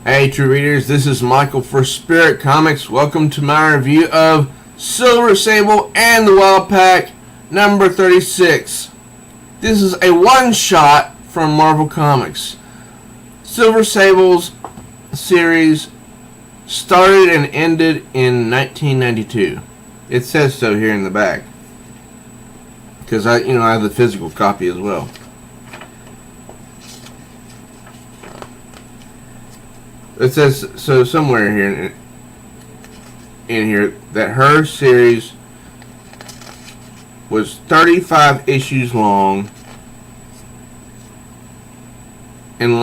Hey, true readers, this is Michael for Spirit Comics. Welcome to my review of Silver Sable and the Wild Pack number 36. This is a one-shot from Marvel Comics. Silver Sable's series started and ended in 1992. It says so here in the back, because I have the physical copy as well. It says so somewhere here in here that her series was 35 issues long and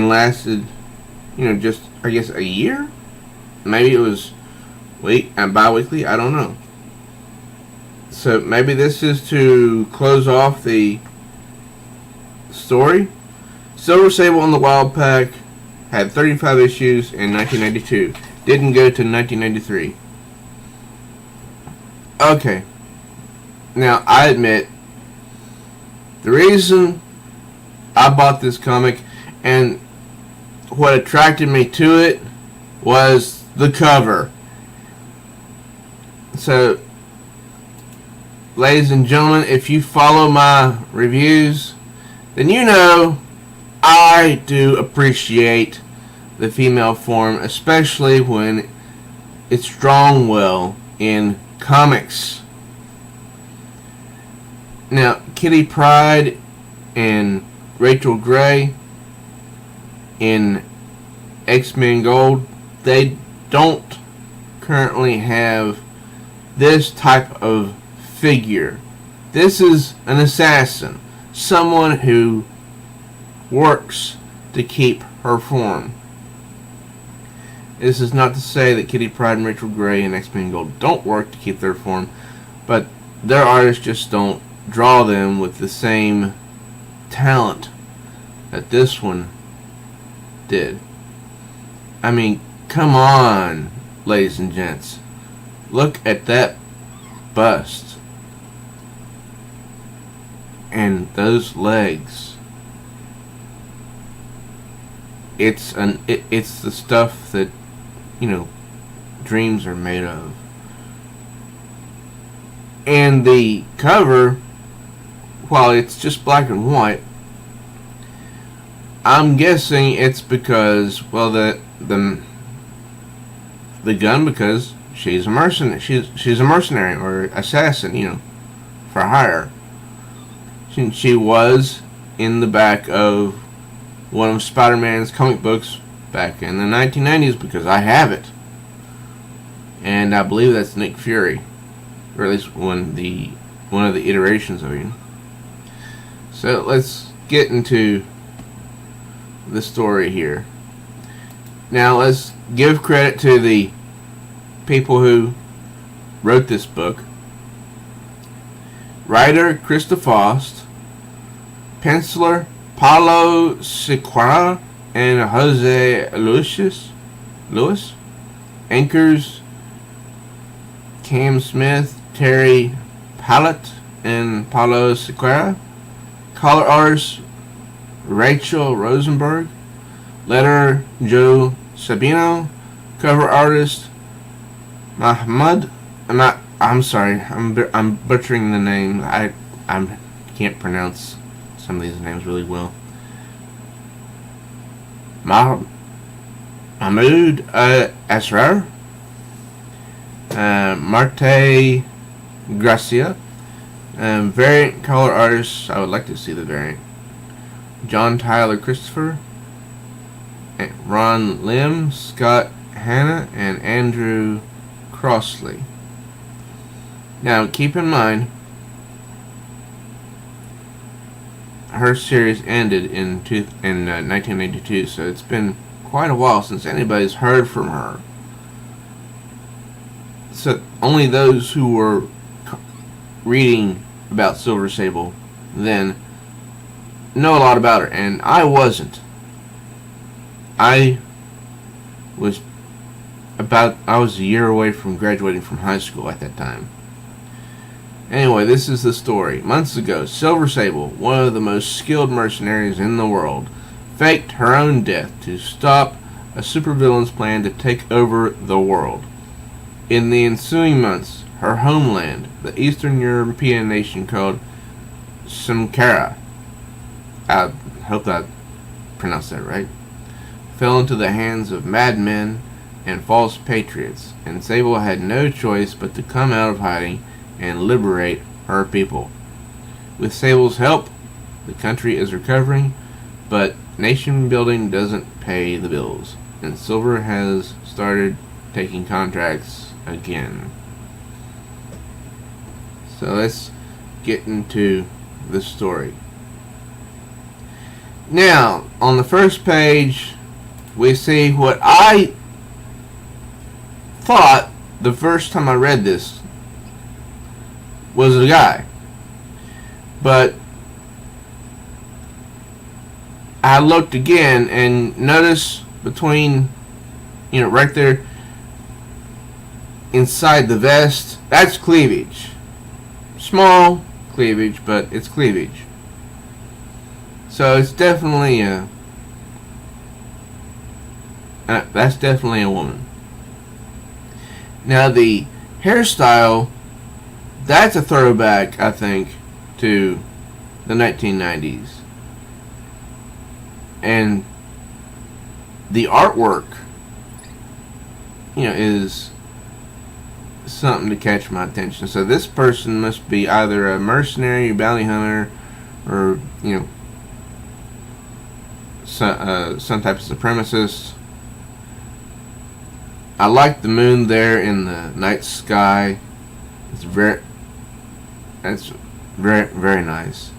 lasted, just I guess a year. Maybe it was bi-weekly. I don't know. So maybe this is to close off the story. Silver Sable and the Wild Pack had 35 issues in 1992. Didn't go to 1993. Okay. Now, I admit, the reason I bought this comic and what attracted me to it was the cover. So, ladies and gentlemen, if you follow my reviews, then you know I do appreciate the female form, especially when it's drawn well in comics. Now, Kitty Pryde and Rachel Gray in X-Men Gold, they don't currently have this type of figure. This is an assassin, someone who works to keep her form. This is not to say that Kitty Pryde and Rachel Gray and X-Men Gold don't work to keep their form, but their artists just don't draw them with the same talent that this one did. I mean, come on, ladies and gents. Look at that bust. And those legs. It's the stuff that, dreams are made of. And the cover, while it's just black and white, I'm guessing it's because, well, the gun, because she's a mercenary. She's a mercenary or assassin, for hire. She was in the back of one of Spider-Man's comic books back in the 1990s, because I have it, and I believe that's Nick Fury, or at least one of the iterations of him. So let's get into the story here. Now let's give credit to the people who wrote this book. Writer Krista Faust, penciler Paulo Sequeira and Jose Lewis, anchors Cam Smith, Terry Pallett, and Paulo Sequeira, color artist Rachel Rosenberg, letterer Joe Sabino, cover artist Mahmoud. I'm sorry, I'm butchering the name. I can't pronounce some of these names really well. Mahmoud Asrar, Marte Gracia, variant color artists. I would like to see the variant. John Tyler Christopher, Ron Lim, Scott Hanna, and Andrew Crossley. Now, keep in mind, her series ended in 1982, so it's been quite a while since anybody's heard from her. So only those who were reading about Silver Sable then know a lot about her, and I wasn't. I was a year away from graduating from high school at that time. Anyway, this is the story. Months ago, Silver Sable, one of the most skilled mercenaries in the world, faked her own death to stop a supervillain's plan to take over the world. In the ensuing months, her homeland, the Eastern European nation called Samkara, I hope I pronounced that right, fell into the hands of madmen and false patriots, and Sable had no choice but to come out of hiding and liberate her people. With Sable's help, the country is recovering, but nation building doesn't pay the bills, and Silver has started taking contracts again. So let's get into the story. Now, on the first page, we see what I thought the first time I read this was a guy. But I looked again and noticed between, right there inside the vest, that's cleavage. Small cleavage, but it's cleavage. So it's definitely that's definitely a woman. Now the hairstyle, that's a throwback, I think, to the 1990s. And the artwork, is something to catch my attention. So this person must be either a mercenary, a bounty hunter, or, some type of supremacist. I like the moon there in the night sky. That's very, very nice.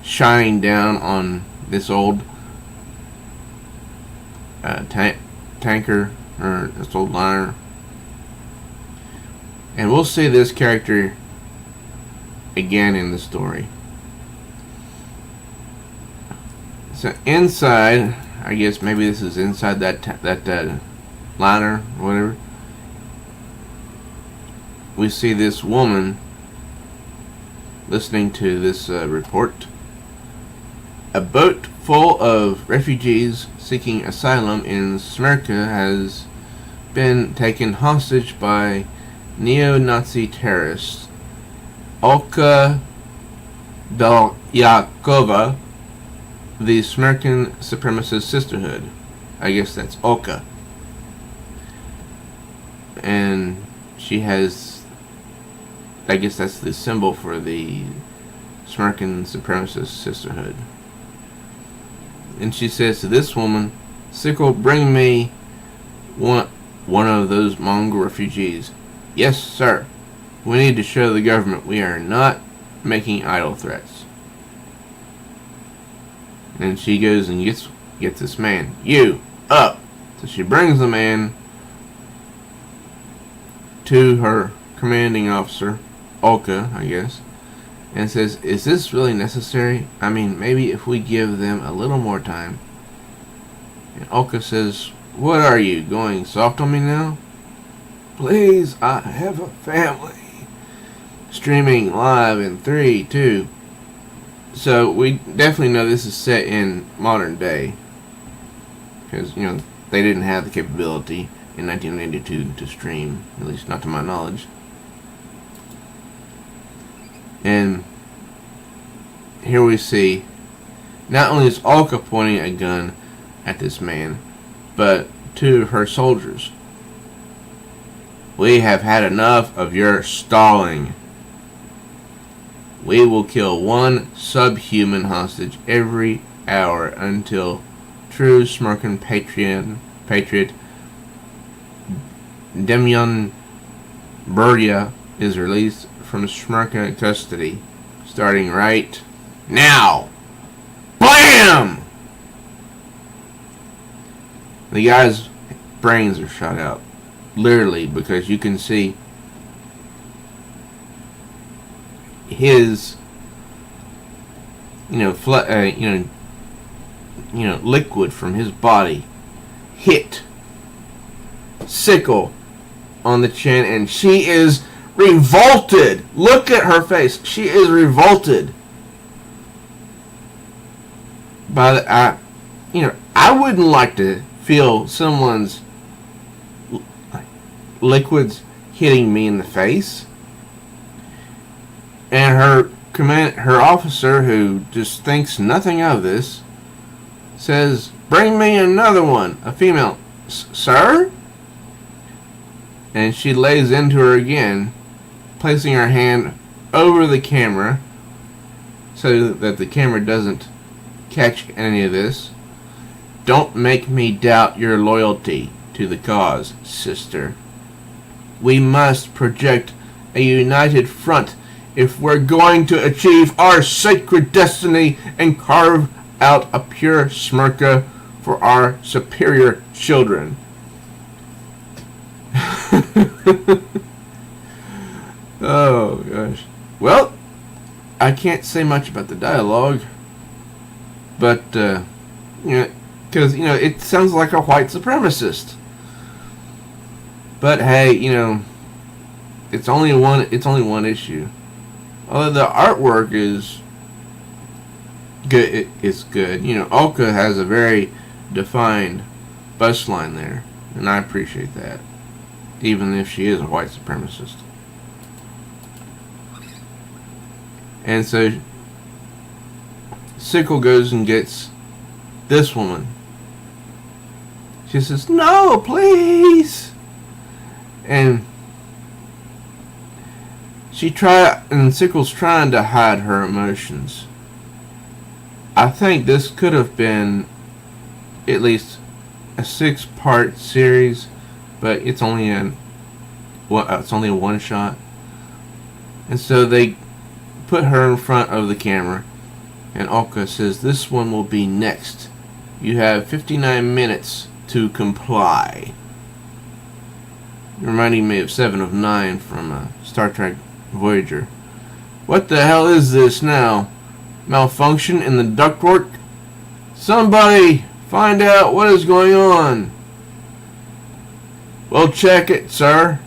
Shining down on this old tanker, or this old liner. And we'll see this character again in the story. So inside, I guess maybe this is inside that liner or whatever. We see this woman listening to this report. A boat full of refugees seeking asylum in Smrka has been taken hostage by neo-Nazi terrorists. Olka Belyakova, the Smrkan supremacist sisterhood. I guess that's Olka. And she has, I guess that's the symbol for the Smrkan supremacist sisterhood. And she says to this woman, "Sable, bring me one of those Mongol refugees." "Yes, sir. We need to show the government we are not making idle threats." And she goes and gets this man. "You, up!" So she brings the man to her commanding officer, Olka, I guess, and says, "Is this really necessary? I mean, maybe if we give them a little more time." And Olka says, "What are you, going soft on me now?" "Please, I have a family." Streaming live in 3, 2. So we definitely know this is set in modern day, because they didn't have the capability in 1982 to stream, at least not to my knowledge. And here we see, not only is Olka pointing a gun at this man, but to her soldiers. "We have had enough of your stalling. We will kill one subhuman hostage every hour until true Smrkan patriot Demyan Burya is released from Smrka custody, starting right now." BAM! The guy's brains are shot out, literally, because you can see his, liquid from his body hit Sickle on the chin, and she is revolted. Look at her face. She is revolted by the. I wouldn't like to feel someone's liquids hitting me in the face. And her officer, who just thinks nothing of this, says, "Bring me another one, a female." "Sir?" And she lays into her again, placing her hand over the camera so that the camera doesn't catch any of this. "Don't make me doubt your loyalty to the cause, sister. We must project a united front if we're going to achieve our sacred destiny and carve out a pure smirka for our superior children." Oh, gosh. Well, I can't say much about the dialogue, but, because, it sounds like a white supremacist. But, hey, it's only one issue. Although the artwork is good, it's good. Olka has a very defined bust line there, and I appreciate that, even if she is a white supremacist. And so Sickle goes and gets this woman. She says, "No, please." And Sickle's trying to hide her emotions. I think this could have been at least a 6-part series, but it's only a one shot. And so they put her in front of the camera, and Olka says, "This one will be next. You have 59 minutes to comply." Reminding me of 7 of 9 from Star Trek Voyager. "What the hell is this now? Malfunction in the ductwork? Somebody find out what is going on." "We'll check it, sir.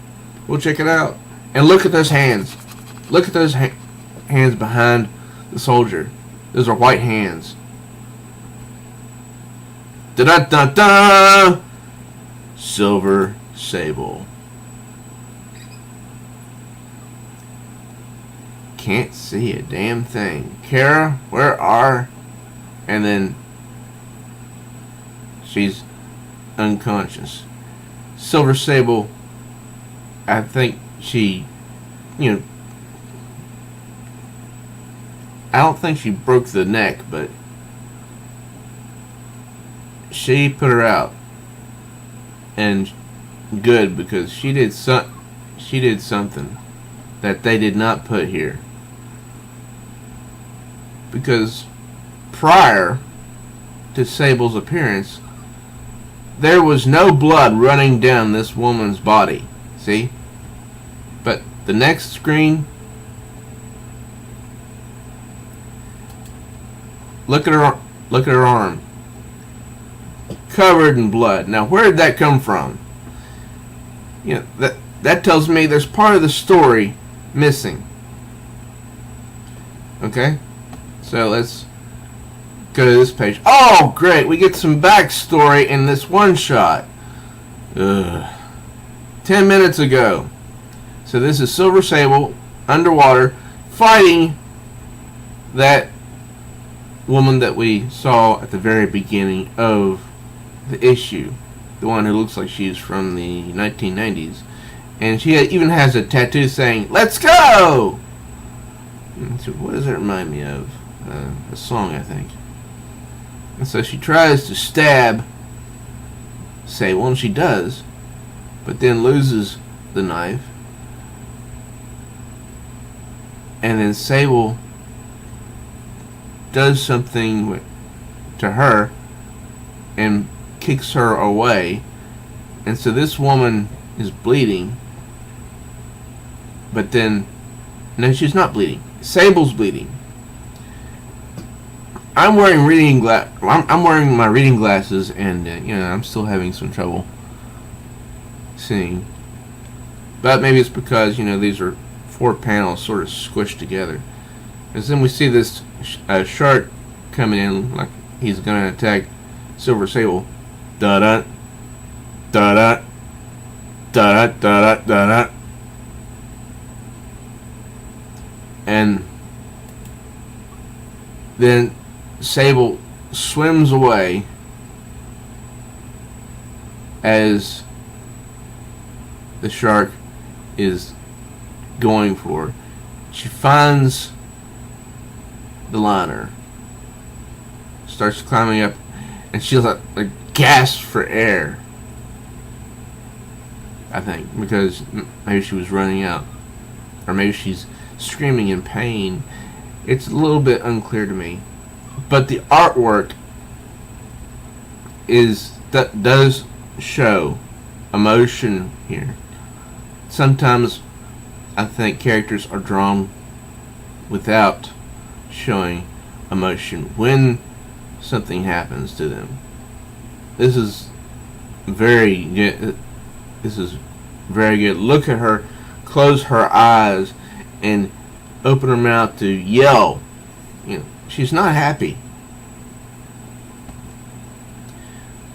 We'll check it out." And look at those hands. Look at those hands behind the soldier. Those are white hands. Da-da-da-da! Silver Sable. Can't see a damn thing. "Kara, where are..." And then she's unconscious. Silver Sable, I think she, I don't think she broke the neck, but she put her out. And good, because she did something that they did not put here. Because prior to Sable's appearance, there was no blood running down this woman's body. See? But the next screen, look at her arm, covered in blood. Now, where did that come from? That tells me there's part of the story missing. Okay? So let's go to this page. Oh, great! We get some backstory in this one shot. 10 minutes ago. So this is Silver Sable underwater fighting that woman that we saw at the very beginning of the issue. The one who looks like she's from the 1990s. And she even has a tattoo saying, "Let's go!" So what does it remind me of? A song, I think. And so she tries to stab Sable, and she does, but then loses the knife. And then Sable does something to her and kicks her away. And so this woman is bleeding, but then, no, she's not bleeding. Sable's bleeding. I'm wearing I'm wearing my reading glasses, and I'm still having some trouble seeing. But maybe it's because these are 4 panels sort of squished together. And then we see this shark coming in like he's going to attack Silver Sable, da da da da da da da da da, and then Sable swims away as the shark is going for her. She finds the liner, starts climbing up, and she's like gasps for air. I think because maybe she was running out, or maybe she's screaming in pain. It's a little bit unclear to me, but the artwork does show emotion here. Sometimes I think characters are drawn without showing emotion when something happens to them. This is very good. This is very good. Look at her close her eyes and open her mouth to yell. She's not happy.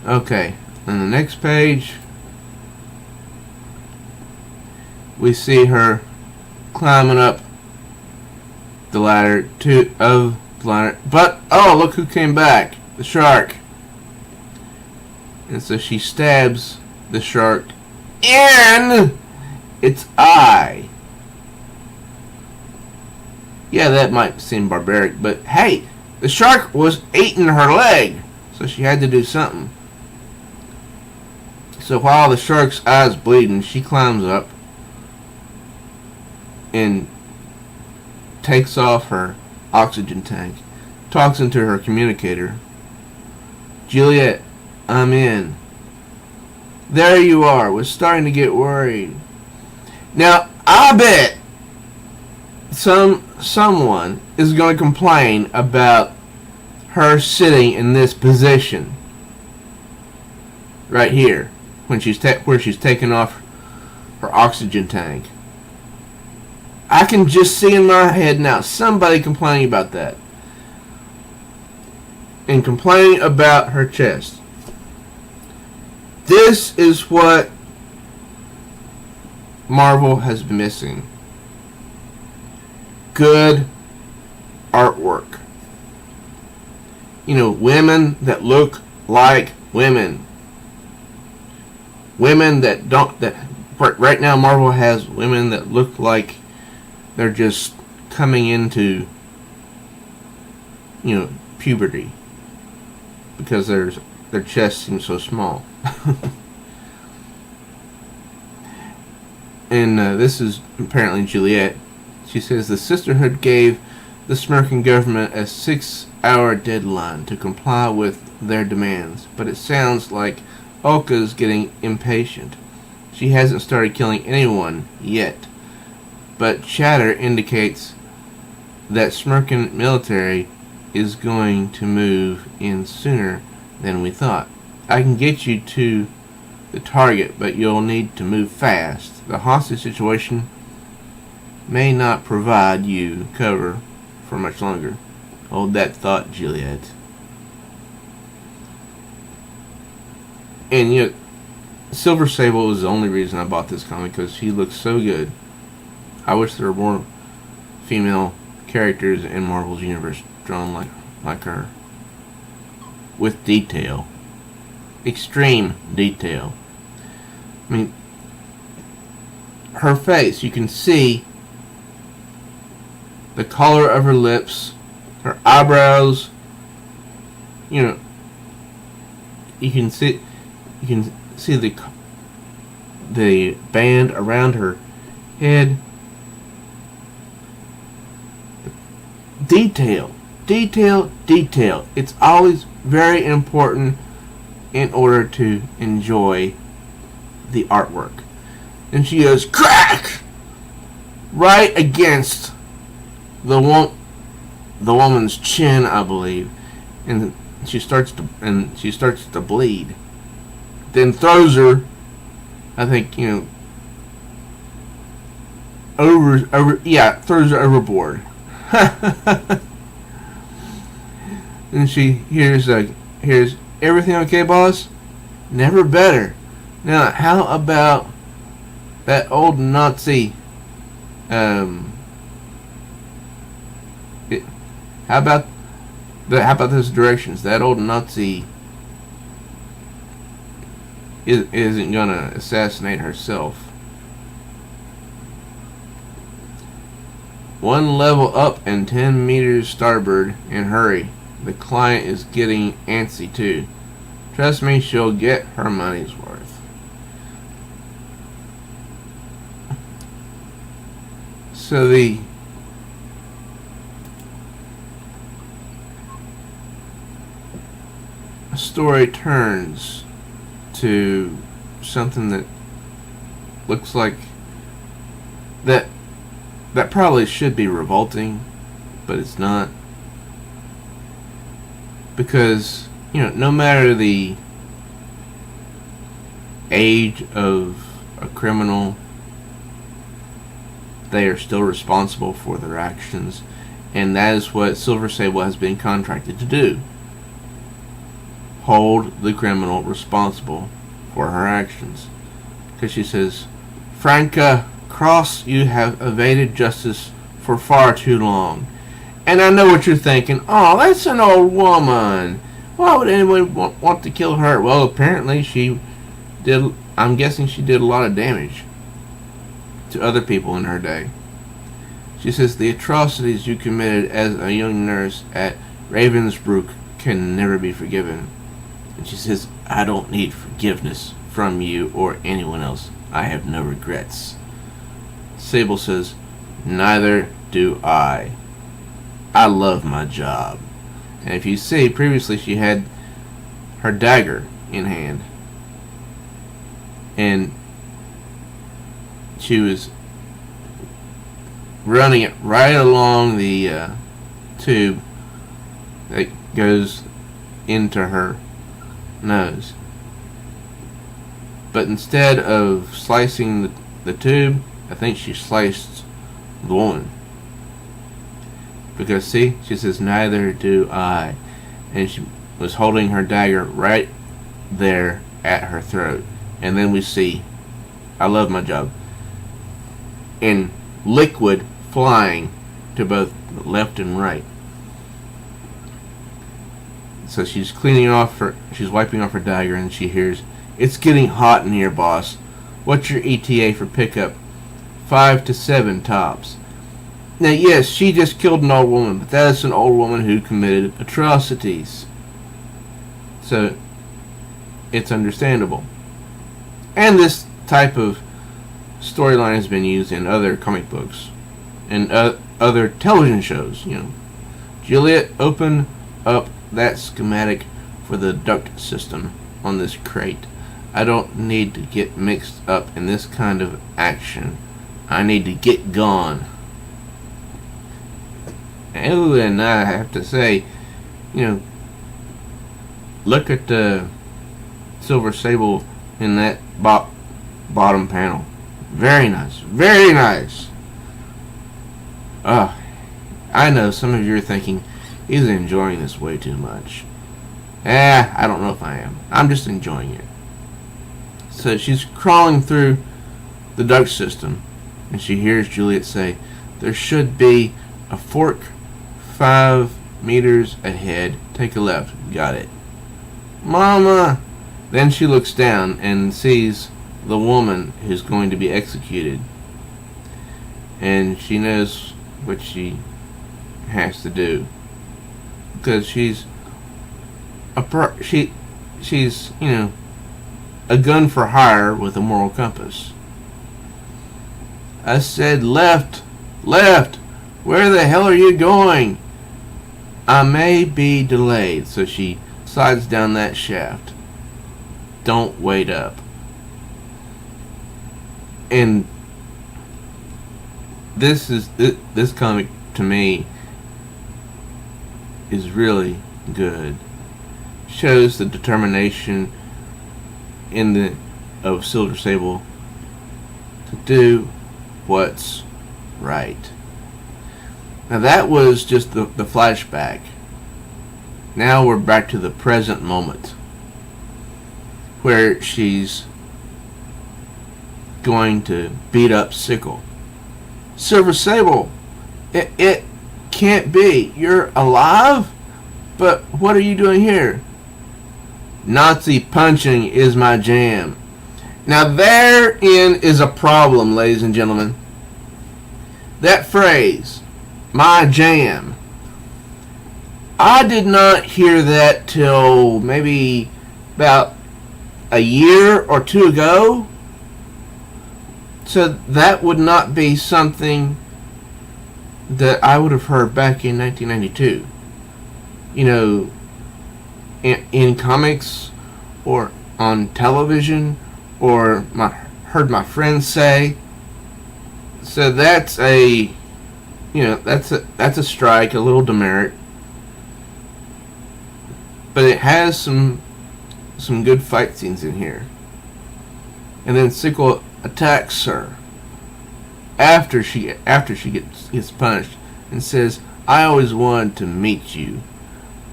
Okay, on the next page we see her climbing up the ladder but oh, look who came back, the shark. And so she stabs the shark in its eye. Yeah, that might seem barbaric, but hey, the shark was eating her leg, so she had to do something. So while the shark's eye's bleeding, she climbs up and takes off her oxygen tank, talks into her communicator. Juliet, I'm in. There you are. We're starting to get worried. Now, I bet someone is going to complain about her sitting in this position right here when where she's taking off her oxygen tank. I can just see in my head now somebody complaining about that and complaining about her chest. This is what Marvel has been missing. Good artwork. Women that look like women. Women that don't. Right now, Marvel has women that look like they're just coming into, puberty because their chest seems so small. And this is apparently Juliet. She says the Sisterhood gave the smirking government a 6-hour deadline to comply with their demands, but it sounds like Olka's getting impatient. She hasn't started killing anyone yet, but chatter indicates that smirking military is going to move in sooner than we thought. I can get you to the target, but you'll need to move fast. The hostage situation may not provide you cover for much longer. Hold that thought, Juliet. And Silver Sable is the only reason I bought this comic, because she looks so good. I wish there were more female characters in Marvel's universe drawn like her, with detail, extreme detail. I mean, her face, you can see the color of her lips, her eyebrows. You can see the band around her head. Detail. It's always very important in order to enjoy the artwork. And she goes crack right against the woman's chin, I believe, and she starts to bleed. Then throws her, I think, throws her overboard. And she hears, everything okay, boss? Never better. Now, how about that old Nazi? How about those directions? That old Nazi isn't gonna assassinate herself. One level up and 10 meters starboard, and hurry. The client is getting antsy too. Trust me, she'll get her money's worth. So the story turns to something that looks like that probably should be revolting, but it's not. Because, no matter the age of a criminal, they are still responsible for their actions, and that is what Silver Sable has been contracted to do. Hold the criminal responsible for her actions. Because she says, Franca Cross, you have evaded justice for far too long. And I know what you're thinking. Oh, that's an old woman. Why would anyone want to kill her? Well, apparently she did. I'm guessing she did a lot of damage to other people in her day. She says, the atrocities you committed as a young nurse at Ravensbrück can never be forgiven. And she says, I don't need forgiveness from you or anyone else. I have no regrets. Sable says, neither do I. I love my job. And if you see, previously she had her dagger in hand. And she was running it right along the tube that goes into her nose. But instead of slicing the tube, I think she sliced the woman. Because see, she says, neither do I. And she was holding her dagger right there at her throat. And then we see, I love my job, in liquid flying to both left and right. So she's she's wiping off her dagger, and she hears, it's getting hot in here, boss. What's your ETA for pickup? 5 to 7 tops. Now, yes, she just killed an old woman, but that is an old woman who committed atrocities. So, it's understandable. And this type of storyline has been used in other comic books and other television shows. Juliet, open up that schematic for the duct system on this crate. I don't need to get mixed up in this kind of action. I need to get gone. Oh, and I have to say, look at the Silver Sable in that bottom panel. Very nice. Very nice. I know some of you are thinking, he's enjoying this way too much. I don't know if I am. I'm just enjoying it. So she's crawling through the duct system, and she hears Juliet say, there should be a fork 5 meters ahead. Take a left. Got it. Mama! Then she looks down and sees the woman who's going to be executed. And she knows what she has to do. Because she's a gun for hire with a moral compass. I said left, left. Where the hell are you going? I may be delayed. So she slides down that shaft. Don't wait up. And this comic to me is really good. Shows the determination of Silver Sable to do what's right. Now that was just the flashback. Now we're back to the present moment. where she's going to beat up Sickle. Silver Sable, it can't be. You're alive? But what are you doing here? Nazi punching is my jam. Now therein is a problem, ladies and gentlemen. That phrase, my jam, I did not hear that till maybe about a year or two ago. So that would not be something that I would have heard back in 1992. You know, in comics or on television, or heard my friends say. So that's a strike, a little demerit. But it has some good fight scenes in here. And then Sickle attacks her after she gets punished and says, "I always wanted to meet you,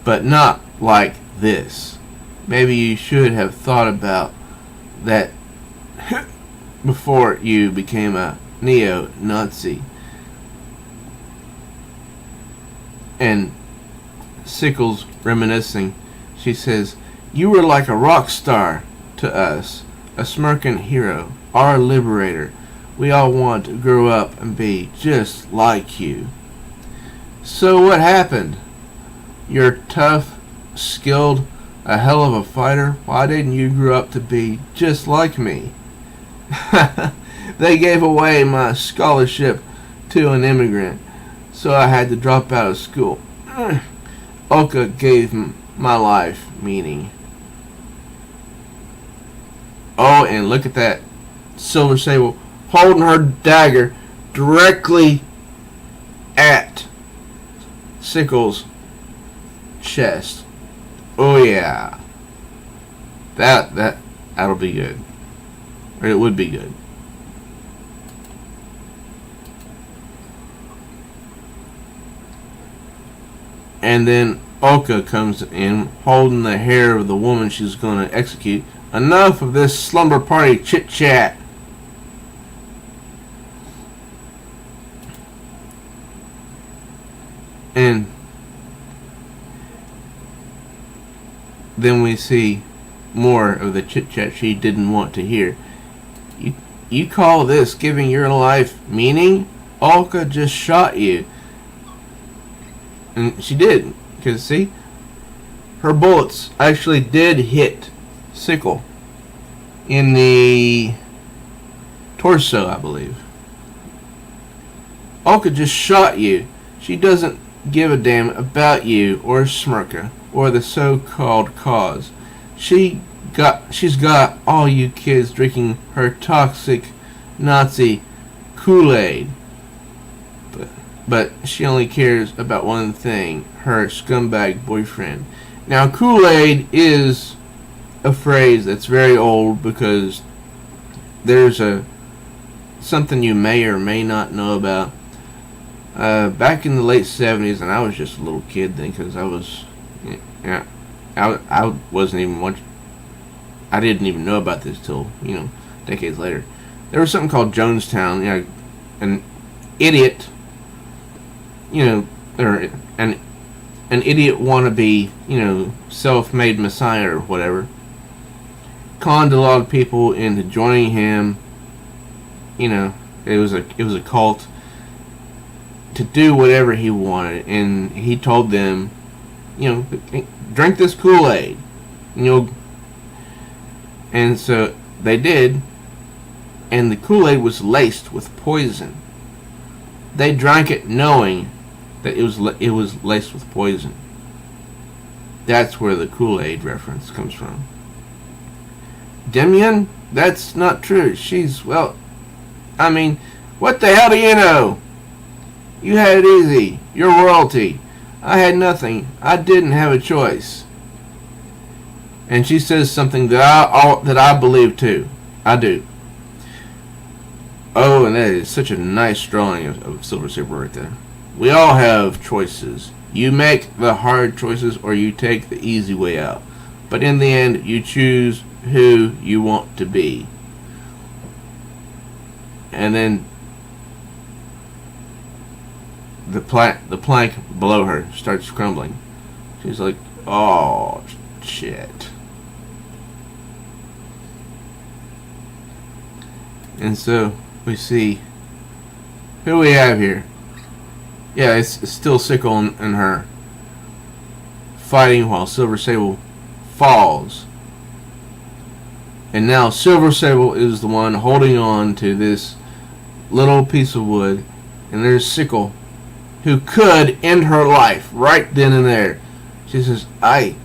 but not like this. Maybe you should have thought about that before you became a neo-Nazi." And Sickle's reminiscing. She says, "You were like a rock star to us, a smirking hero, our liberator. We all want to grow up and be just like you." So what happened? You're tough, skilled, a hell of a fighter. Why didn't you grow up to be just like me? They gave away my scholarship to an immigrant, so I had to drop out of school. Oka gave my life meaning. Oh, and look at that. Silver Sable holding her dagger directly at Sickle's chest. Oh yeah. That'll be good. Or it would be good. And then Oka comes in holding the hair of the woman she's going to execute. Enough of this slumber party chit chat. And then we see more of the chit chat she didn't want to hear. You call this giving your life meaning? Olka just shot you. And she did. Because see, her bullets actually did hit Sickle in the torso, I believe. Olka just shot you. She doesn't give a damn about you or Smirka or the so-called cause. She's got all you kids drinking her toxic Nazi Kool-Aid. But she only cares about one thing, her scumbag boyfriend. Now, Kool-Aid is a phrase that's very old because there's something you may or may not know about. Back in the late 70s, and I was just a little kid then because I wasn't even much. I didn't even know about this till decades later. There was something called Jonestown. An idiot. Or an idiot wannabe, self-made messiah or whatever, conned a lot of people into joining him. It was a cult to do whatever he wanted, and he told them, drink this Kool-Aid, and so they did, and the Kool-Aid was laced with poison. They drank it knowing that it was laced with poison. That's where the Kool-Aid reference comes from. Demian, that's not true. What the hell do you know? You had it easy. You're royalty. I had nothing. I didn't have a choice. And she says something that I believe too. I do. Oh, and that is such a nice drawing of Silver Sable right there. We all have choices. You make the hard choices or you take the easy way out. But in the end, you choose who you want to be. And then the plank below her starts crumbling. She's like, oh shit. And so we see who we have here. Yeah, it's still Sickle and her fighting while Silver Sable falls. And now Silver Sable is the one holding on to this little piece of wood, and there's Sickle, who could end her life right then and there. She says, I,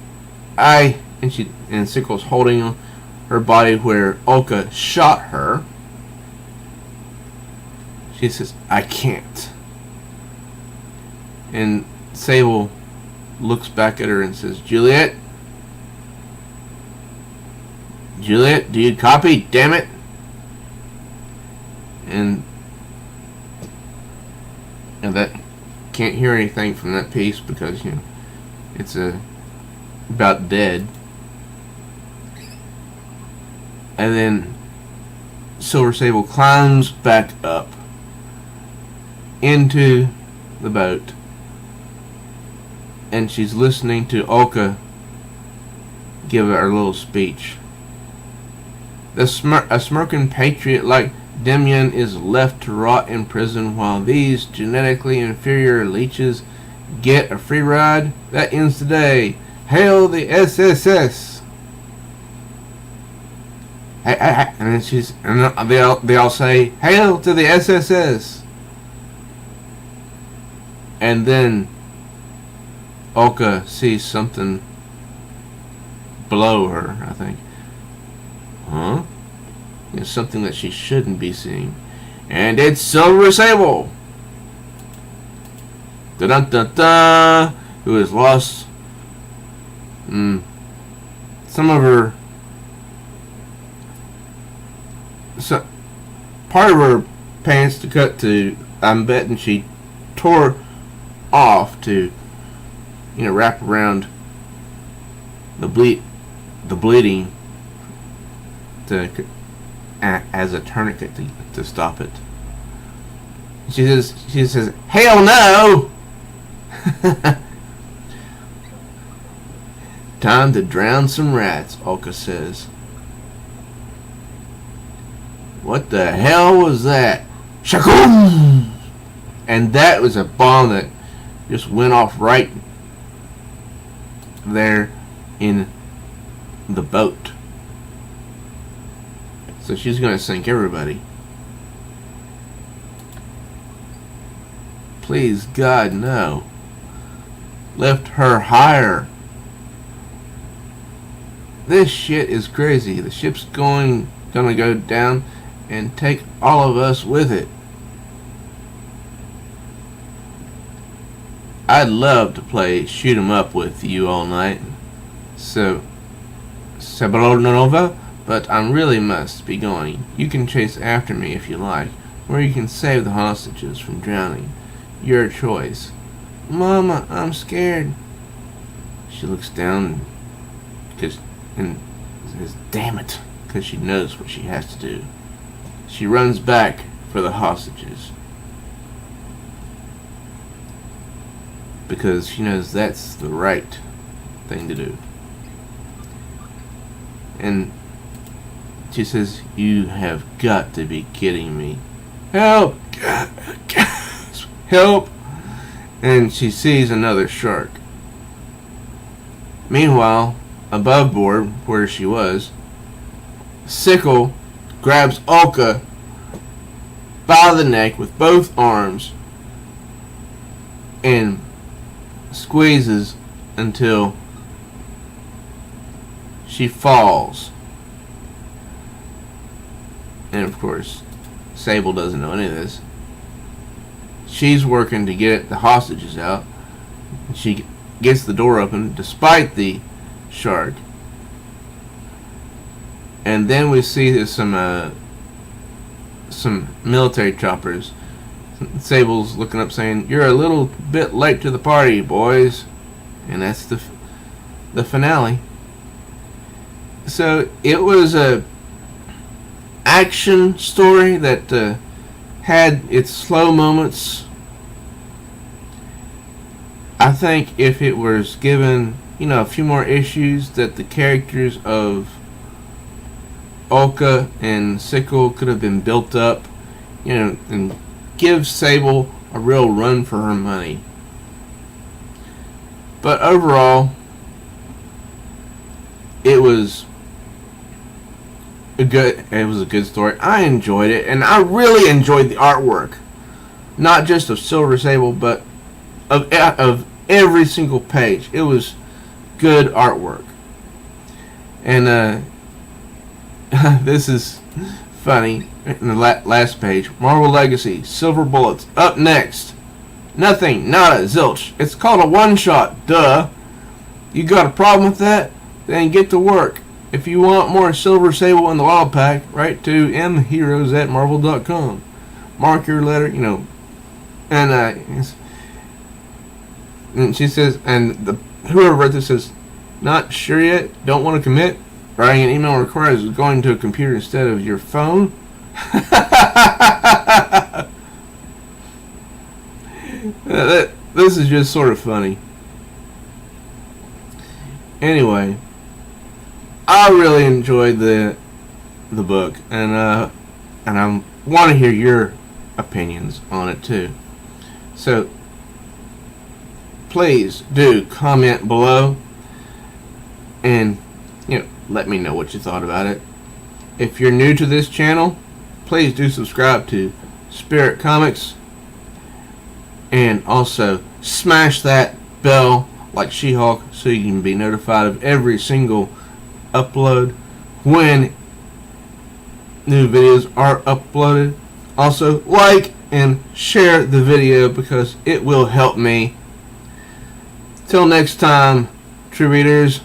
and Sickle's holding on her body where Olka shot her. She says, I can't. And Sable looks back at her and says, Juliet, do you copy? Damn it. And that can't hear anything from that piece because it's about dead. And then Silver Sable climbs back up into the boat, and she's listening to Olka give her little speech. A smirking patriot like Demian is left to rot in prison while these genetically inferior leeches get a free ride. That ends today. Hail the SSS! And then they all say, Hail to the SSS! And then Olka sees something below her, I think. Huh? It's something that she shouldn't be seeing. And it's Silver Sable! Da-dun-dun-dun! Who has lost some of her... part of her pants to cut to... I'm betting she tore off to wrap around the bleeding as a tourniquet to stop it. She says, hell no! Time to drown some rats, Olka says. What the hell was that? Shakum! And that was a bomb that just went off right there in the boat. So she's going to sink everybody. Please, God, no. Lift her higher. This shit is crazy. The ship's gonna go down and take all of us with it. I'd love to play shoot 'em up with you all night. So, Sabronova, but I really must be going. You can chase after me if you like, or you can save the hostages from drowning. Your choice. Mama, I'm scared. She looks down and says, damn it, because she knows what she has to do. She runs back for the hostages, because she knows that's the right thing to do. And she says, you have got to be kidding me. Help! Help! And she sees another shark. Meanwhile, above board, where she was, Sickle grabs Olka by the neck with both arms and squeezes until she falls. And of course, Sable doesn't know any of this. She's working to get the hostages out. She gets the door open despite the shark. And then we see some military choppers. Sable's looking up saying, you're a little bit late to the party, boys. And that's the finale. So it was a action story that had its slow moments. I think if it was given, a few more issues, that the characters of Olka and Sickle could have been built up, and give Sable a real run for her money. But overall, it was a good story. I enjoyed it, and I really enjoyed the artwork, not just of Silver Sable, but of every single page. It was good artwork. And this is funny. In the last page, Marvel Legacy, Silver Bullets. Up next, nothing, nada, zilch. It's called a one-shot, duh. You got a problem with that? Then get to work. If you want more Silver Sable in the Wild Pack, write to mheroes@marvel.com. Mark your letter, and she says, and whoever wrote this says, not sure yet, don't want to commit. Writing an email requires going to a computer instead of your phone. This is just sort of funny. Anyway, I really enjoyed the book, and I want to hear your opinions on it too. So please do comment below, and let me know what you thought about it. If you're new to this channel, please do subscribe to Spirit Comics, and also smash that bell like She-Hulk so you can be notified of every single upload when new videos are uploaded. Also, like and share the video because it will help me. Till next time, true readers.